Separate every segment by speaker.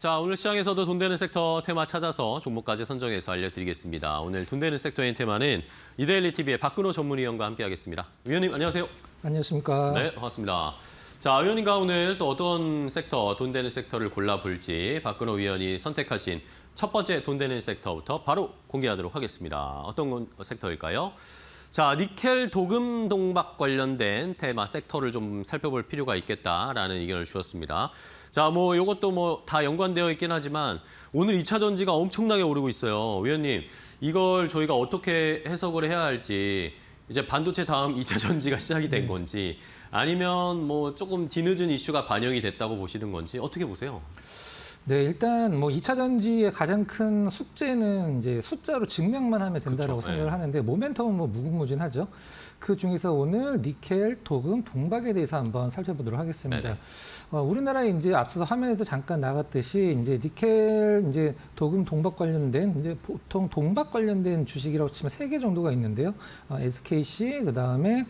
Speaker 1: 자, 오늘 시장에서도 돈 되는 sek터 테마 찾아서 종목까지 선정해서 알려드리겠습니다. 오늘 돈 되는 섹터인 테마는 이데일리 TV의 박근호 전문위원과 함께하겠습니다. 위원님, 안녕하세요.
Speaker 2: 안녕하십니까.
Speaker 1: 네, 반갑습니다. 자, 위원님과 오늘 또 어떤 섹터, 돈 되는 섹터를 골라볼지 박근호 위원이 선택하신 첫 번째 돈 되는 섹터부터 바로 공개하도록 하겠습니다. 어떤 섹터일까요? 자, 니켈 도금 동박 관련된 테마 섹터를 좀 살펴볼 필요가 있겠다라는 의견을 주셨습니다. 자, 이것도 다 연관되어 있긴 하지만 오늘 2차 전지가 엄청나게 오르고 있어요. 위원님, 이걸 저희가 어떻게 해석을 해야 할지, 이제 반도체 다음 2차 전지가 시작이 된 건지, 아니면 조금 뒤늦은 이슈가 반영이 됐다고 보시는 건지 어떻게 보세요?
Speaker 2: 네, 일단 2차 전지의 가장 큰 숙제는 이제 숫자로 증명만 하면 된다고
Speaker 1: 그쵸,
Speaker 2: 생각을 하는데 모멘텀은 무궁무진하죠. 그 중에서 오늘 니켈, 도금, 동박에 대해서 한번 살펴보도록 하겠습니다. 우리나라에 이제 앞서서 화면에서 잠깐 나갔듯이 이제 니켈, 이제 도금, 동박 관련된 이제 보통 동박 관련된 주식이라고 치면 3개 정도가 있는데요. SKC, 그다음에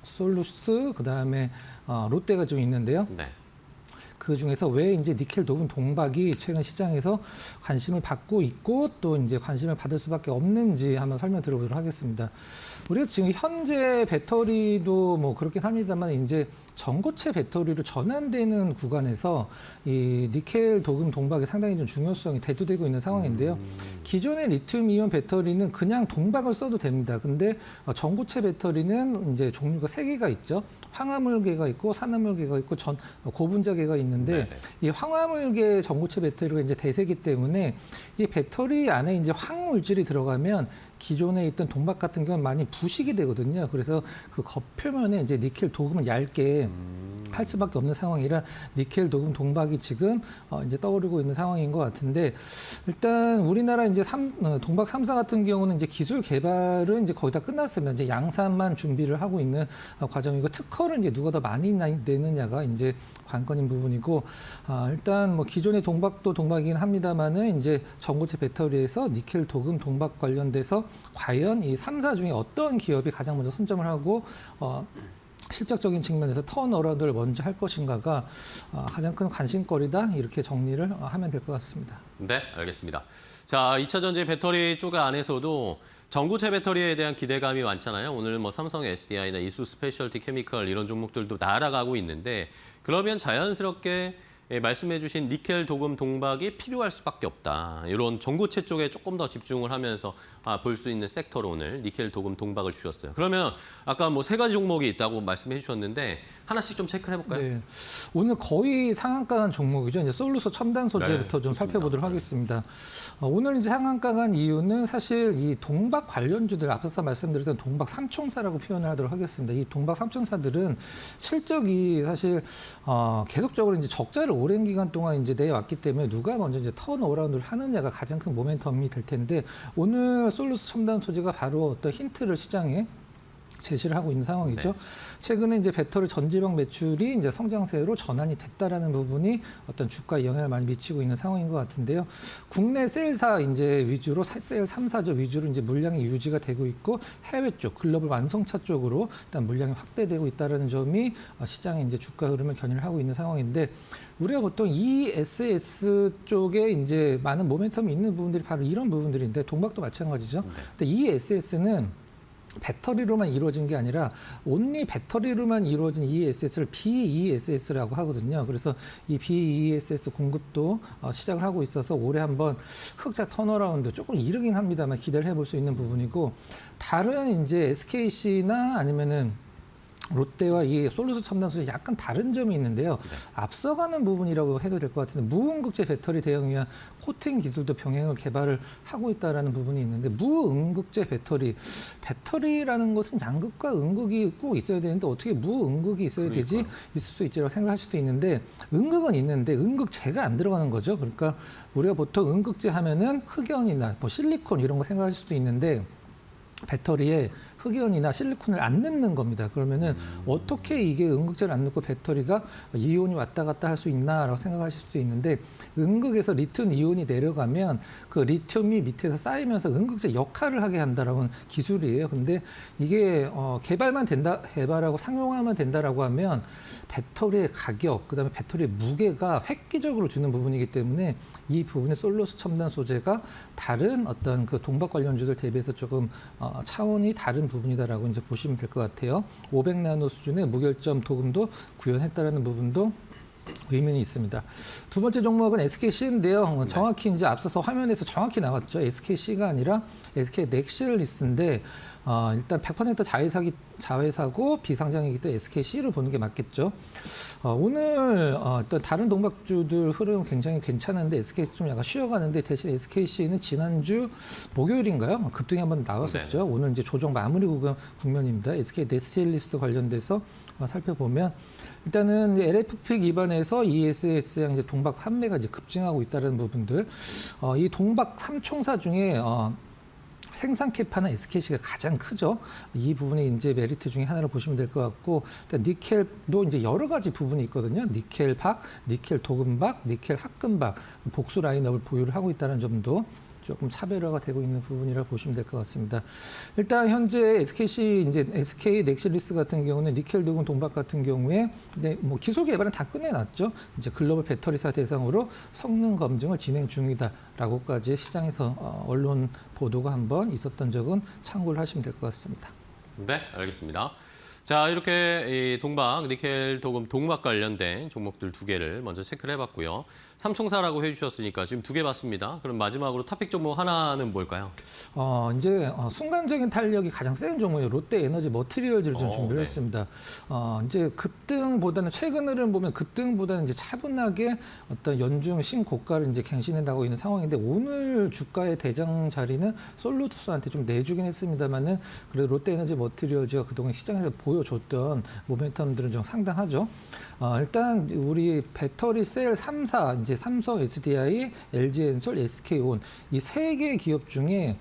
Speaker 2: 솔루스, 그다음에 롯데가 좀 있는데요.
Speaker 1: 네.
Speaker 2: 그 중에서 왜 이제 니켈, 도금, 동박이 최근 시장에서 관심을 받고 있고 또 이제 관심을 받을 수밖에 없는지 한번 설명 드려보도록 하겠습니다. 우리가 지금 현재 배터리도 그렇긴 합니다만 이제 전고체 배터리로 전환되는 구간에서 이 니켈, 도금, 동박이 상당히 좀 중요성이 대두되고 있는 상황인데요. 기존의 리튬이온 배터리는 그냥 동박을 써도 됩니다. 근데 전고체 배터리는 이제 종류가 3개가 있죠. 황화물계가 있고 산화물계가 있고 고분자계가 있는데 이 황화물계 전고체 배터리가 이제 대세기 때문에 이 배터리 안에 이제 황물질이 들어가면 기존에 있던 동박 같은 경우는 많이 부식이 되거든요. 그래서 그 겉표면에 이제 니켈, 도금을 얇게 할 수밖에 없는 상황이라 니켈, 도금, 동박이 지금 이제 떠오르고 있는 상황인 것 같은데 일단 우리나라 이제 동박 3사 같은 경우는 이제 기술 개발은 이제 거의 다 끝났습니다. 이제 양산만 준비를 하고 있는 과정이고 특허를 이제 누가 더 많이 내느냐가 이제 관건인 부분이고 일단 기존의 동박도 동박이긴 합니다만은 이제 전고체 배터리에서 니켈, 도금, 동박 관련돼서 과연 이 3사 중에 어떤 기업이 가장 먼저 선점을 하고 실적적인 측면에서 턴어라운드를 먼저 할 것인가가 가장 큰 관심거리다 이렇게 정리를 하면 될 것 같습니다.
Speaker 1: 네, 알겠습니다. 자, 2차 전지 배터리 쪽 안에서도 전고체 배터리에 대한 기대감이 많잖아요. 오늘 삼성 SDI나 이수 스페셜티 케미컬 이런 종목들도 날아가고 있는데 그러면 자연스럽게 말씀해 주신 니켈, 도금, 동박이 필요할 수밖에 없다. 이런 전고체 쪽에 조금 더 집중을 하면서 볼 수 있는 섹터로 오늘 니켈, 도금, 동박을 주셨어요. 그러면 아까 3가지 종목이 있다고 말씀해 주셨는데 하나씩 좀 체크를 해볼까요?
Speaker 2: 네. 오늘 거의 상한가 간 종목이죠. 이제 솔루스 첨단 소재부터 좀
Speaker 1: 좋습니다.
Speaker 2: 살펴보도록 하겠습니다. 오늘 이제 상한가 간 이유는 사실 이 동박 관련주들 앞서서 말씀드렸던 동박 삼총사라고 표현을 하도록 하겠습니다. 이 동박 삼총사들은 실적이 사실 계속적으로 이제 적자를 오랜 기간 동안 이제 내왔기 때문에 누가 먼저 이제 턴어라운드를 하느냐가 가장 큰 모멘텀이 될 텐데 오늘 솔루스 첨단 소재가 바로 어떤 힌트를 시장에 제시를 하고 있는 상황이죠.
Speaker 1: 네.
Speaker 2: 최근에 이제 배터리 전지방 매출이 이제 성장세로 전환이 됐다라는 부분이 어떤 주가에 영향을 많이 미치고 있는 상황인 것 같은데요. 국내 셀사 이제 위주로 셀 3사조 위주로 이제 물량이 유지가 되고 있고 해외 쪽 글로벌 완성차 쪽으로 일단 물량이 확대되고 있다라는 점이 시장의 이제 주가 흐름을 견인을 하고 있는 상황인데 우리가 보통 ESS 쪽에 이제 많은 모멘텀이 있는 부분들이 바로 이런 부분들인데 동박도 마찬가지죠. 근데 ESS는 배터리로만 이루어진 게 아니라 온리 배터리로만 이루어진 ESS를 BESS라고 하거든요. 그래서 이 BESS 공급도 시작을 하고 있어서 올해 한번 흑자 턴어라운드 조금 이르긴 합니다만 기대를 해볼 수 있는 부분이고 다른 이제 SKC나 아니면은 롯데와 이 솔루스 첨단 소재 약간 다른 점이 있는데요. 앞서가는 부분이라고 해도 될 것 같은데 무음극재 배터리 대응을 위한 코팅 기술도 병행을 개발을 하고 있다는 부분이 있는데 무음극재 배터리라는 것은 양극과 음극이 꼭 있어야 되는데 어떻게 무음극이 있어야 되지? 있을 수 있지라고 생각할 수도 있는데 음극은 있는데 음극재가 안 들어가는 거죠. 그러니까 우리가 보통 음극재 하면은 흑연이나 실리콘 이런 거 생각할 수도 있는데 배터리에 흑연이나 실리콘을 안 넣는 겁니다. 그러면은 어떻게 이게 음극재를 안 넣고 배터리가 이온이 왔다 갔다 할 수 있나라고 생각하실 수도 있는데 음극에서 리튬 이온이 내려가면 그 리튬이 밑에서 쌓이면서 음극재 역할을 하게 한다라는 기술이에요. 근데 이게 개발하고 상용화만 된다라고 하면 배터리의 가격, 그다음에 배터리의 무게가 획기적으로 주는 부분이기 때문에 이 부분의 솔로스 첨단 소재가 다른 어떤 그 동박 관련주들 대비해서 조금 차원이 다른 부분이다라고 이제 보시면 될 것 같아요. 500나노 수준의 무결점 도금도 구현했다라는 부분도 의미는 있습니다. 두 번째 종목은 SKC인데요. 정확히 이제 앞서서 화면에서 정확히 나왔죠. SKC가 아니라 SK 넥실리스인데 일단 100% 자회사고 비상장이기 때문에 SKC를 보는 게 맞겠죠. 오늘 어떤 다른 동박주들 흐름 굉장히 괜찮은데 SKC 좀 약간 쉬어가는데 대신 SKC는 지난주 목요일인가요? 급등이 한번 나왔었죠.
Speaker 1: 네.
Speaker 2: 오늘 이제 조정 마무리 국면입니다. SK 넥실리스 관련돼서 살펴보면 일단은 이제 LFP 기반에서 ESS랑 이제 동박 판매가 이제 급증하고 있다는 부분들. 이 동박 3총사 중에 생산 캐파는 SKC가 가장 크죠. 이 부분이 이제 메리트 중에 하나를 보시면 될 것 같고, 일단 니켈도 이제 여러 가지 부분이 있거든요. 니켈 박, 니켈 도금박, 니켈 합금박 복수 라인업을 보유를 하고 있다는 점도 조금 차별화가 되고 있는 부분이라 보시면 될 것 같습니다. 일단 현재 SK 넥실리스 같은 경우는 니켈 도금 동박 같은 경우에 뭐 기술 개발은 다 끝내놨죠. 이제 글로벌 배터리사 대상으로 성능 검증을 진행 중이다라고까지 시장에서 언론 보도가 한번 있었던 적은 참고를 하시면 될 것 같습니다.
Speaker 1: 네, 알겠습니다. 자, 이렇게 이 동박, 니켈 도금 동박 관련된 종목들 두 개를 먼저 체크를 해봤고요. 삼총사라고 해주셨으니까 지금 두 개 봤습니다. 그럼 마지막으로 탑픽 종목 하나는 뭘까요?
Speaker 2: 이제 순간적인 탄력이 가장 센 종목이에요. 롯데 에너지 머티리얼즈를 좀 준비를
Speaker 1: 네.
Speaker 2: 했습니다. 이제 급등보다는 최근 흐름 보면 급등보다는 이제 차분하게 어떤 연중 신고가를 이제 갱신해 나가고 있는 상황인데 오늘 주가의 대장 자리는 솔루투스한테 좀 내주긴 했습니다만은 그래도 롯데 에너지 머티리얼즈가 그동안 시장에서 보여줬던 모멘텀들은 좀 상당하죠. 일단 우리 배터리 셀 3사 이제 삼성, SDI, LG엔솔, SK온 이 세 개 기업 중에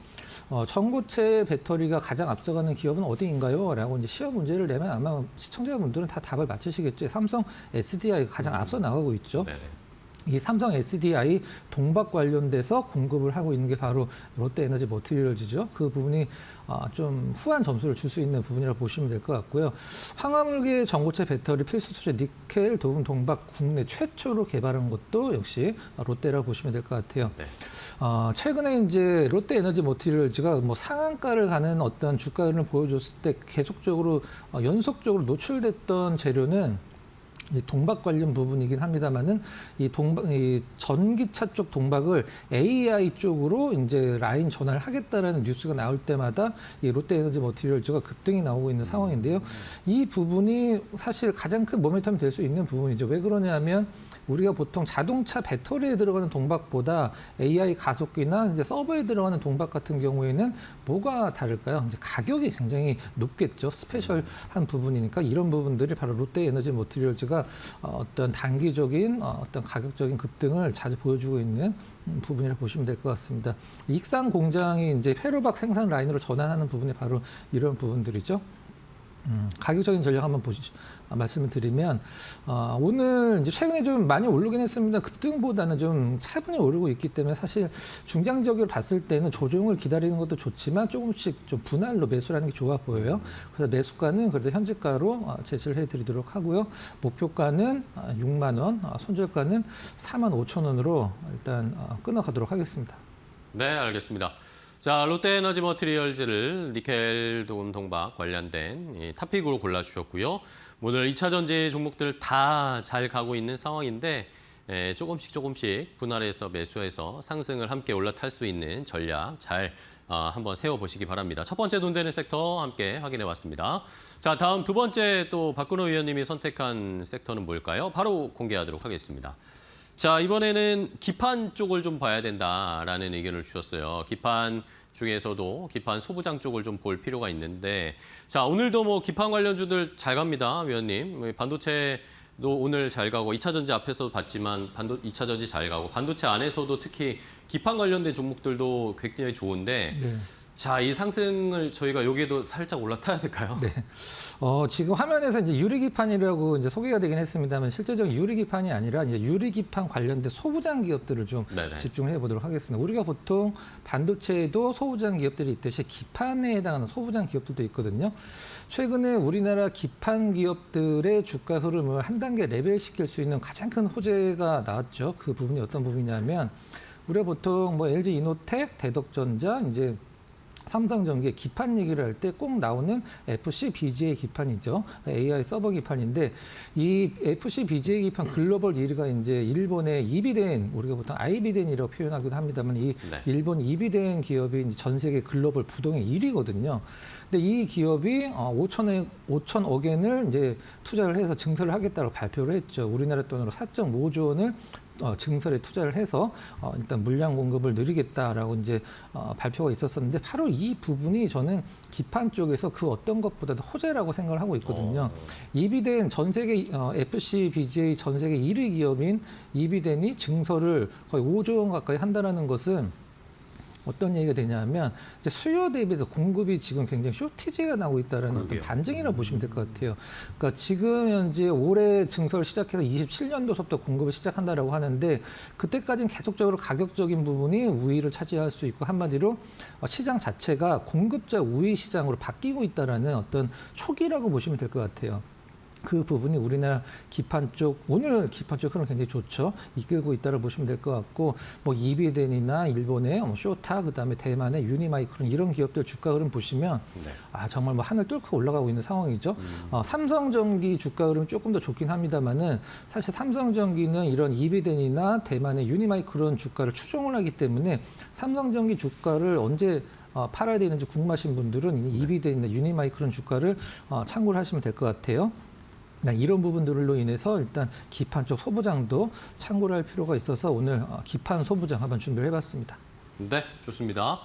Speaker 2: 전고체 배터리가 가장 앞서가는 기업은 어디인가요? 라고 이제 시험 문제를 내면 아마 시청자분들은 다 답을 맞추시겠죠. 삼성, SDI가 가장 앞서 나가고 있죠.
Speaker 1: 네.
Speaker 2: 이 삼성 SDI 동박 관련돼서 공급을 하고 있는 게 바로 롯데 에너지 머티리얼즈죠. 그 부분이 좀 후한 점수를 줄 수 있는 부분이라고 보시면 될 것 같고요. 황화물계 전고체 배터리 필수 소재 니켈 도금 동박 국내 최초로 개발한 것도 역시 롯데라고 보시면 될 것 같아요.
Speaker 1: 네.
Speaker 2: 최근에 이제 롯데 에너지 머티리얼즈가 뭐 상한가를 가는 어떤 주가를 보여줬을 때 계속적으로 연속적으로 노출됐던 재료는 이 동박 관련 부분이긴 합니다만은 이 전기차 쪽 동박을 AI 쪽으로 이제 라인 전환을 하겠다라는 뉴스가 나올 때마다 이 롯데에너지 머티리얼즈가 급등이 나오고 있는 상황인데요. 이 부분이 사실 가장 큰 모멘텀이 될 수 있는 부분이죠. 왜 그러냐면 우리가 보통 자동차 배터리에 들어가는 동박보다 AI 가속기나 이제 서버에 들어가는 동박 같은 경우에는 뭐가 다를까요? 이제 가격이 굉장히 높겠죠. 스페셜한 부분이니까 이런 부분들이 바로 롯데 에너지 머티리얼즈가 어떤 단기적인 어떤 가격적인 급등을 자주 보여주고 있는 부분이라고 보시면 될 것 같습니다. 익산 공장이 이제 회로박 생산 라인으로 전환하는 부분이 바로 이런 부분들이죠. 가격적인 전략 한번 말씀을 드리면 오늘 이제 최근에 좀 많이 오르긴 했습니다. 급등보다는 좀 차분히 오르고 있기 때문에 사실 중장기적으로 봤을 때는 조정을 기다리는 것도 좋지만 조금씩 좀 분할로 매수를 하는 게 좋아 보여요. 그래서 매수가는 그래도 현재가로 제시를 해드리도록 하고요. 목표가는 6만 원, 손절가는 4만 5천 원으로 일단 끊어가도록 하겠습니다.
Speaker 1: 네, 알겠습니다. 자, 롯데에너지 머티리얼즈를 니켈 도금 동박 관련된 이 탑픽으로 골라주셨고요. 오늘 2차 전지 종목들 다 잘 가고 있는 상황인데 조금씩 분할해서 매수해서 상승을 함께 올라탈 수 있는 전략 잘 한번 세워보시기 바랍니다. 첫 번째 돈 되는 섹터 함께 확인해봤습니다. 자, 다음 두 번째 또 박근호 위원님이 선택한 섹터는 뭘까요? 바로 공개하도록 하겠습니다. 자, 이번에는 기판 쪽을 좀 봐야 된다라는 의견을 주셨어요. 기판 중에서도 기판 소부장 쪽을 좀 볼 필요가 있는데, 자, 오늘도 뭐 기판 관련주들 잘 갑니다, 위원님. 반도체도 오늘 잘 가고 2차 전지 앞에서도 봤지만 2차 전지 잘 가고 반도체 안에서도 특히 기판 관련된 종목들도 굉장히 좋은데,
Speaker 2: 네.
Speaker 1: 자, 이 상승을 저희가 여기에도 살짝 올라타야 될까요?
Speaker 2: 네. 지금 화면에서 이제 유리기판이라고 이제 소개가 되긴 했습니다만 실제적인 유리기판이 아니라 이제 유리기판 관련된 소부장 기업들을 좀 네네.
Speaker 1: 집중해
Speaker 2: 보도록 하겠습니다. 우리가 보통 반도체에도 소부장 기업들이 있듯이 기판에 해당하는 소부장 기업들도 있거든요. 최근에 우리나라 기판 기업들의 주가 흐름을 한 단계 레벨시킬 수 있는 가장 큰 호재가 나왔죠. 그 부분이 어떤 부분이냐면 우리가 보통 뭐 LG 이노텍, 대덕전자, 이제 삼성전기 기판 얘기를 할 때 꼭 나오는 FC BGA 기판이죠. AI 서버 기판인데 이 FC BGA 기판 글로벌 1위가 이제 일본의 이비덴, 우리가 보통 아이비덴이라고 표현하기도 합니다만 이 일본 이비덴 기업이 이제 전 세계 글로벌 부동의 1위거든요. 근데 이 기업이 5천억 엔을 이제 투자를 해서 증설을 하겠다고 발표를 했죠. 우리나라 돈으로 4.5조 원을 증설에 투자를 해서 일단 물량 공급을 늘리겠다라고 이제 발표가 있었었는데 바로 이 부분이 저는 기판 쪽에서 그 어떤 것보다도 호재라고 생각을 하고 있거든요. 이비덴 전 세계 FC BGA 전 세계 1위 기업인 이비덴이 증설을 거의 5조 원 가까이 한다는 것은 어떤 얘기가 되냐면 이제 수요 대비해서 공급이 지금 굉장히 쇼티지가 나고 있다는 어떤 반증이라고 보시면 될 것 같아요. 그러니까 지금 현재 올해 증설 시작해서 27년도부터 공급을 시작한다라고 하는데 그때까지는 계속적으로 가격적인 부분이 우위를 차지할 수 있고 한마디로 시장 자체가 공급자 우위 시장으로 바뀌고 있다라는 어떤 초기라고 보시면 될 것 같아요. 그 부분이 우리나라 기판 쪽, 오늘 기판 쪽 흐름 굉장히 좋죠. 이끌고 있다고 보시면 될 것 같고, 뭐 이비덴이나 일본의 쇼타, 그다음에 대만의 유니마이크론 이런 기업들 주가 흐름 보시면 정말 뭐 하늘 뚫고 올라가고 있는 상황이죠. 삼성전기 주가 흐름 조금 더 좋긴 합니다만은 사실 삼성전기는 이런 이비덴이나 대만의 유니마이크론 주가를 추종을 하기 때문에 삼성전기 주가를 언제 팔아야 되는지 궁금하신 분들은 이비덴이나 유니마이크론 주가를 참고를 하시면 될 것 같아요. 이런 부분들로 인해서 일단 기판 쪽 소부장도 참고를 할 필요가 있어서 오늘 기판 소부장 한번 준비를 해봤습니다.
Speaker 1: 네, 좋습니다.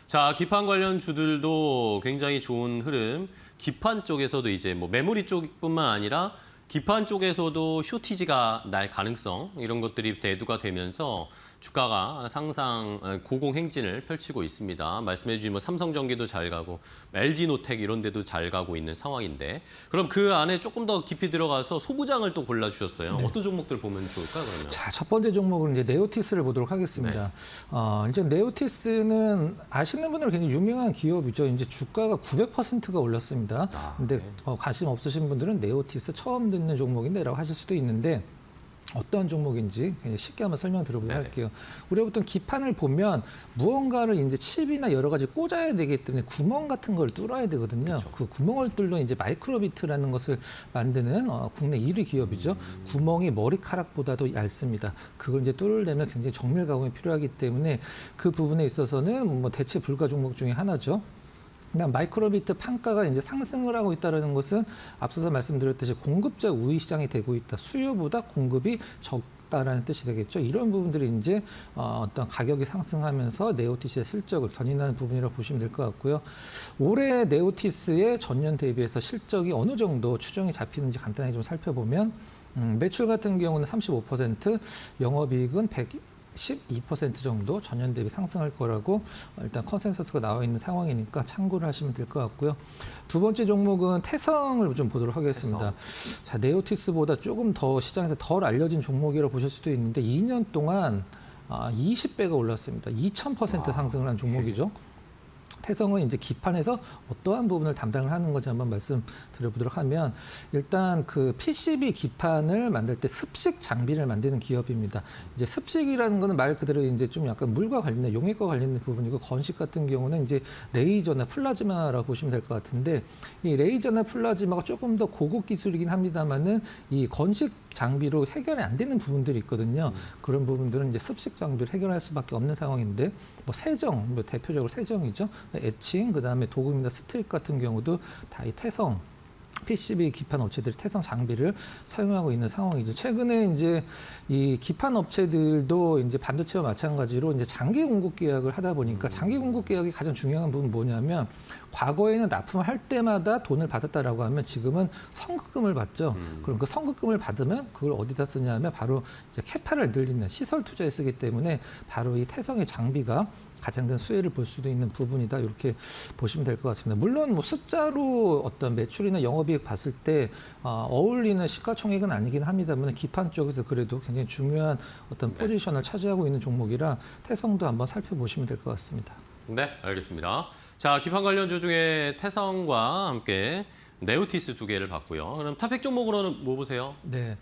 Speaker 1: 자, 기판 관련 주들도 굉장히 좋은 흐름. 기판 쪽에서도 이제 뭐 메모리 쪽뿐만 아니라 기판 쪽에서도 쇼티지가 날 가능성 이런 것들이 대두가 되면서 주가가 상상 고공행진을 펼치고 있습니다. 말씀해 주신 뭐 삼성전기도 잘 가고 LG노텍 이런 데도 잘 가고 있는 상황인데 그럼 그 안에 조금 더 깊이 들어가서 소부장을 또 골라주셨어요. 네. 어떤 종목들 보면 좋을까요, 그러면?
Speaker 2: 자, 첫 번째 종목은 이제 네오티스를 보도록 하겠습니다. 이제 네오티스는 아시는 분들은 굉장히 유명한 기업이죠. 이제 주가가 900%가 올랐습니다. 근데 관심 없으신 분들은 네오티스 처음 듣는 종목인데라고 하실 수도 있는데 어떤 종목인지 그냥 쉽게 한번 설명드려보도록 할게요. 우리가 보통 기판을 보면 무언가를 이제 칩이나 여러 가지 꽂아야 되기 때문에 구멍 같은 걸 뚫어야 되거든요. 그렇죠. 그 구멍을 뚫는 이제 마이크로비트라는 것을 만드는 국내 1위 기업이죠. 구멍이 머리카락보다도 얇습니다. 그걸 이제 뚫으려면 굉장히 정밀 가공이 필요하기 때문에 그 부분에 있어서는 뭐 대체 불가 종목 중에 하나죠. 그냥 마이크로비트 판가가 이제 상승을 하고 있다는 것은 앞서서 말씀드렸듯이 공급자 우위 시장이 되고 있다. 수요보다 공급이 적다라는 뜻이 되겠죠. 이런 부분들이 이제 어떤 가격이 상승하면서 네오티스의 실적을 견인하는 부분이라고 보시면 될 것 같고요. 올해 네오티스의 전년 대비해서 실적이 어느 정도 추정이 잡히는지 간단히 좀 살펴보면 매출 같은 경우는 35%, 영업이익은 12% 정도 전년 대비 상승할 거라고 일단 컨센서스가 나와 있는 상황이니까 참고를 하시면 될 것 같고요. 두 번째 종목은 태성을 좀 보도록 하겠습니다. 자, 네오티스보다 조금 더 시장에서 덜 알려진 종목이라고 보실 수도 있는데 2년 동안 20배가 올랐습니다. 2000% 상승을 한 종목이죠. 태성은 이제 기판에서 어떠한 부분을 담당을 하는 건지 한번 말씀드려보도록 하면 일단 그 PCB 기판을 만들 때 습식 장비를 만드는 기업입니다. 이제 습식이라는 거는 말 그대로 이제 좀 약간 물과 관련된 용액과 관련된 부분이고 건식 같은 경우는 이제 레이저나 플라즈마라고 보시면 될 것 같은데 이 레이저나 플라즈마가 조금 더 고급 기술이긴 합니다만은 이 건식 장비로 해결이 안 되는 부분들이 있거든요. 그런 부분들은 이제 습식 장비를 해결할 수밖에 없는 상황인데 뭐 세정, 뭐 대표적으로 세정이죠. 에칭, 그다음에 도금이나 스트립 같은 경우도 다 이 태성 PCB 기판 업체들이 태성 장비를 사용하고 있는 상황이죠. 최근에 이제 이 기판 업체들도 이제 반도체와 마찬가지로 이제 장기 공급 계약을 하다 보니까 장기 공급 계약이 가장 중요한 부분 뭐냐면 과거에는 납품을 할 때마다 돈을 받았다라고 하면 지금은 선급금을 받죠. 그럼 그 선급금을 받으면 그걸 어디다 쓰냐면 바로 이제 캐파를 늘리는 시설 투자에 쓰기 때문에 바로 이 태성의 장비가 가장 큰 수혜를 볼 수도 있는 부분이다. 이렇게 보시면 될 것 같습니다. 물론 뭐 숫자로 어떤 매출이나 영업이익 봤을 때 어울리는 시가총액은 아니긴 합니다만 기판 쪽에서 그래도 굉장히 중요한 어떤 포지션을 차지하고 있는 종목이라 태성도 한번 살펴보시면 될 것 같습니다.
Speaker 1: 네, 알겠습니다. 자, 기판 관련주 중에 태성과 함께 네오티스 두 개를 봤고요. 그럼 탑픽 종목으로는 뭐 보세요?
Speaker 2: 네,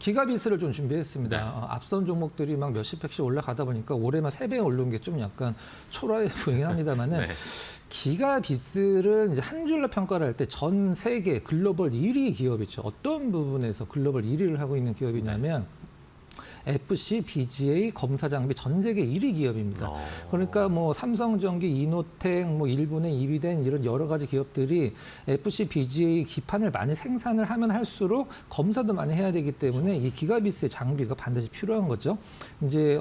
Speaker 2: 기가비스를 좀 준비했습니다.
Speaker 1: 네.
Speaker 2: 앞선 종목들이 막 몇십 백씩 올라가다 보니까 올해만 3배 오른 게 좀 약간 초라해 보이긴 합니다만은
Speaker 1: 네.
Speaker 2: 기가비스를 이제 한 줄로 평가를 할 때 전 세계 글로벌 1위 기업이죠. 어떤 부분에서 글로벌 1위를 하고 있는 기업이냐면 FC, BGA, 검사 장비 전 세계 1위 기업입니다. 그러니까 뭐 삼성전기, 이노텍, 뭐 일본의 이비덴 이런 여러 가지 기업들이 FC, BGA 기판을 많이 생산을 하면 할수록 검사도 많이 해야 되기 때문에 이 기가비스의 장비가 반드시 필요한 거죠. 이제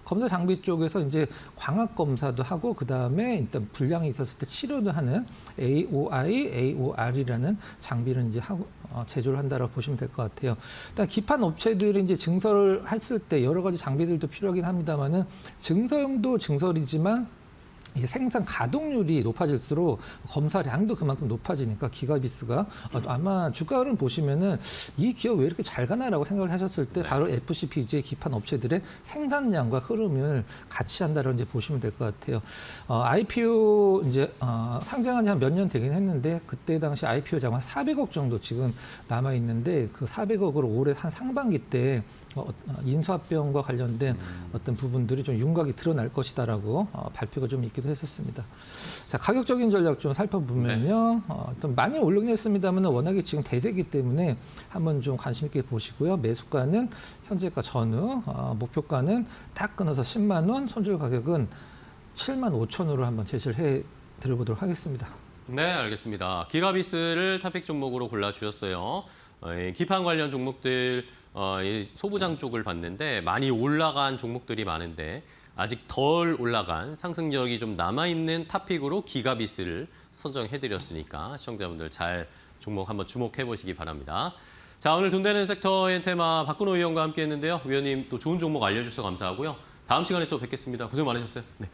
Speaker 2: 검사 장비 쪽에서 이제 광학 검사도 하고 그 다음에 일단 불량이 있었을 때 치료도 하는 AOR이라는 장비를 이제 하고 제조를 한다라고 보시면 될 것 같아요. 일단 기판 업체들이 이제 증설을 했을 때 여러 가지 장비들도 필요하긴 합니다만은 증설용도 증설이지만 이 생산 가동률이 높아질수록 검사량도 그만큼 높아지니까 기가비스가 아마 주가 흐름 보시면은 이 기업 왜 이렇게 잘 가나라고 생각을 하셨을 때 바로 FC, BGA 기판 업체들의 생산량과 흐름을 같이 한다라고 이제 보시면 될 것 같아요. IPO 이제 상장한 지 한 몇 년 되긴 했는데 그때 당시 IPO 자금 한 400억 정도 지금 남아 있는데 그 400억으로 올해 한 상반기 때 인수합병과 관련된 어떤 부분들이 좀 윤곽이 드러날 것이다라고 발표가 좀 있기도 했었습니다. 자, 가격적인 전략 좀 살펴보면요. 좀 많이 오르긴 했습니다만 워낙에 지금 대세기 때문에 한번 좀 관심 있게 보시고요. 매수가는 현재가 전후, 목표가는 딱 끊어서 10만 원, 손절 가격은 7만 5천으로 한번 제시를 해 드려보도록 하겠습니다.
Speaker 1: 네, 알겠습니다. 기가비스를 탑픽 종목으로 골라주셨어요. 기판 관련 종목들 이 소부장 쪽을 봤는데 많이 올라간 종목들이 많은데 아직 덜 올라간 상승력이 좀 남아있는 탑픽으로 기가비스를 선정해드렸으니까 시청자분들 잘 종목 한번 주목해 보시기 바랍니다. 자, 오늘 돈 되는 섹터의 테마 박근호 위원과 함께 했는데요. 위원님 또 좋은 종목 알려주셔서 감사하고요. 다음 시간에 또 뵙겠습니다. 고생 많으셨어요. 네.